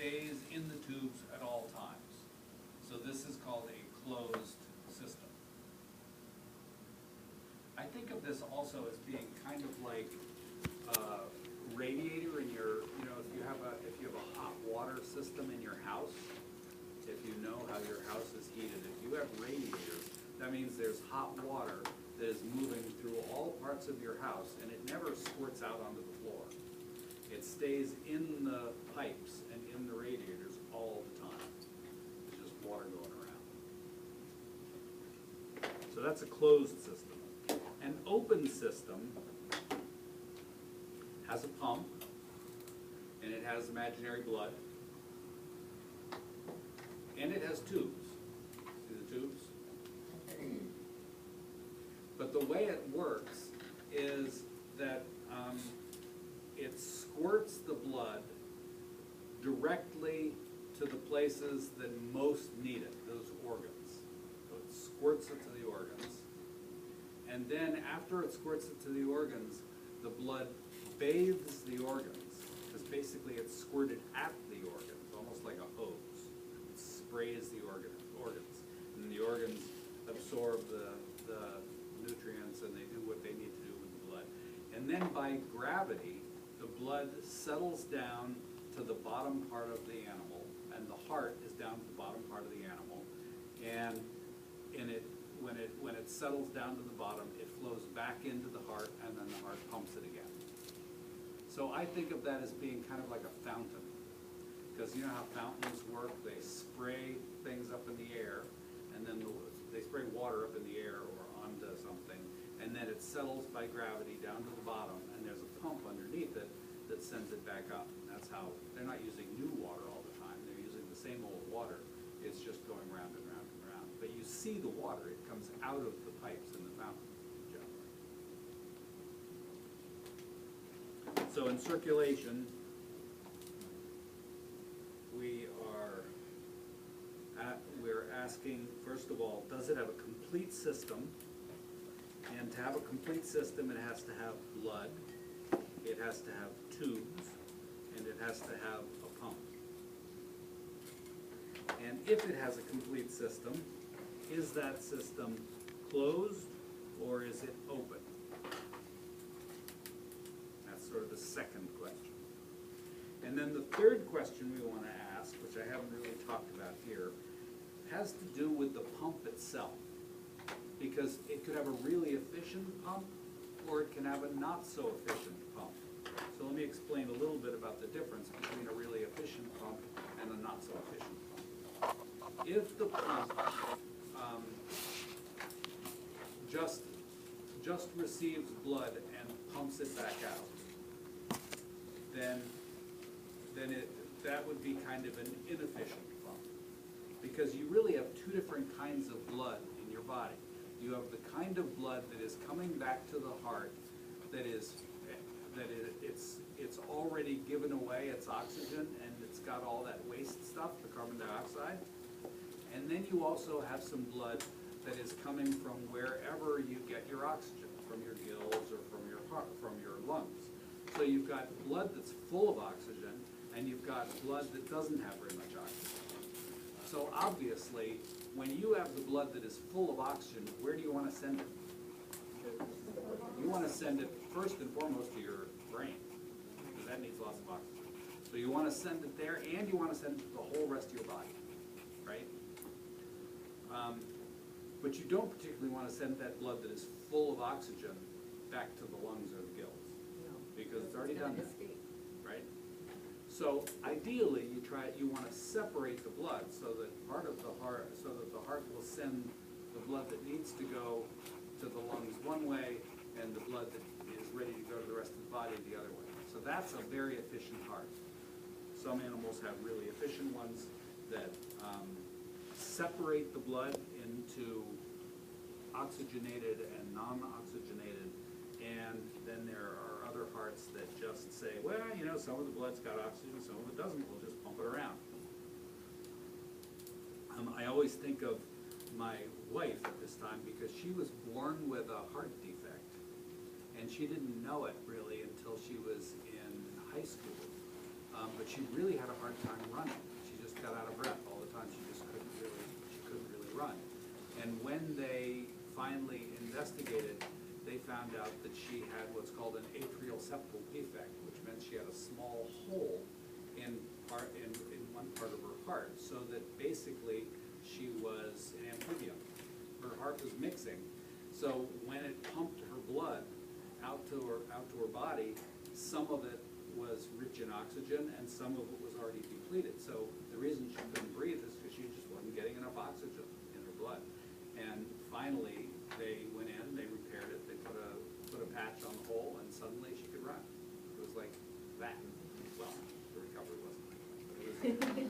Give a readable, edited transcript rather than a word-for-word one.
stays in the tubes at all times. So this is called a closed system. I think of this also as being kind of like a radiator in your, if you have a hot water system in your house, if you know how your house is heated, if you have radiators, that means there's hot water that is moving through all parts of your house, and it never squirts out onto the floor. It stays in the pipes and in the radiators all the time. There's just water going around. So that's a closed system. An open system has a pump, and it has imaginary blood, and it has tubes. See the tubes? But the way it works is that it squirts the blood directly to the places that most need it, those organs. So it squirts it to the organs. And then after it squirts it to the organs, the blood bathes the organs, because basically it's squirted at the organs, almost like a hose. It sprays the organs, and the organs absorb the nutrients, and they do what they need to do with the blood. And then by gravity, the blood settles down to the bottom part of the animal, and the heart is down to the bottom part of the animal, and when it settles down to the bottom, it flows back into the heart, and then the heart pumps it again. So I think of that as being kind of like a fountain, because you know how fountains work? They spray things up in the air, and then they spray water up in the air or onto something, and then it settles by gravity down to the bottom, and there's a pump underneath it that sends it back up. And that's how, they're not using new water all the time, they're using the same old water. It's just going round and round and round. But you see the water, it comes out of the pipes in the fountain, generally. So in circulation, we're asking, first of all, does it have a complete system? And to have a complete system, it has to have blood, it has to have tubes, and it has to have a pump. And if it has a complete system, is that system closed or is it open? That's sort of the second question. And then the third question we want to ask, which I haven't really talked about here, has to do with the pump itself. Because it could have a really efficient pump, or it can have a not so efficient pump. So let me explain a little bit about the difference between a really efficient pump and a not so efficient pump. If the pump just receives blood and pumps it back out, then that would be kind of an inefficient pump. Because you really have two different kinds of blood in your body. You have the kind of blood that is coming back to the heart it's already given away its oxygen, and it's got all that waste stuff, the carbon dioxide. And then you also have some blood that is coming from wherever you get your oxygen, from your gills or from your heart, from your lungs. So you've got blood that's full of oxygen, and you've got blood that doesn't have very much oxygen. So obviously, when you have the blood that is full of oxygen, where do you want to send it? You want to send it first and foremost to your brain, because that needs lots of oxygen. So you want to send it there, and you want to send it to the whole rest of your body, right? But you don't particularly want to send that blood that is full of oxygen back to the lungs or the gills, because it's already done that, right? So ideally, you want to separate the blood so that the heart will send the blood that needs to go to the lungs one way, and the blood that is ready to go to the rest of the body the other way. So that's a very efficient heart. Some animals have really efficient ones that separate the blood into oxygenated and non-oxygenated, and then there are other hearts that just say, well, you know, some of the blood's got oxygen, some of it doesn't, we'll just pump it around. I always think of my wife at this time, because she was born with a heart defect, and she didn't know it really until she was in high school. but she really had a hard time running. She just got out of breath all the time. She couldn't really run. And when they finally investigated, they found out that she had what's called an atrial septal defect, which meant she had a small hole in one part of her heart, so that basically she was an amphibian. Her heart was mixing. So when it pumped her blood out to her body, some of it was rich in oxygen and some of it was already depleted. So the reason she couldn't breathe is because she just wasn't getting enough oxygen in her blood. And finally, they went in, they repaired it, they put a patch on the hole, and suddenly she could run. It was like that. Well, the recovery wasn't like that, but it was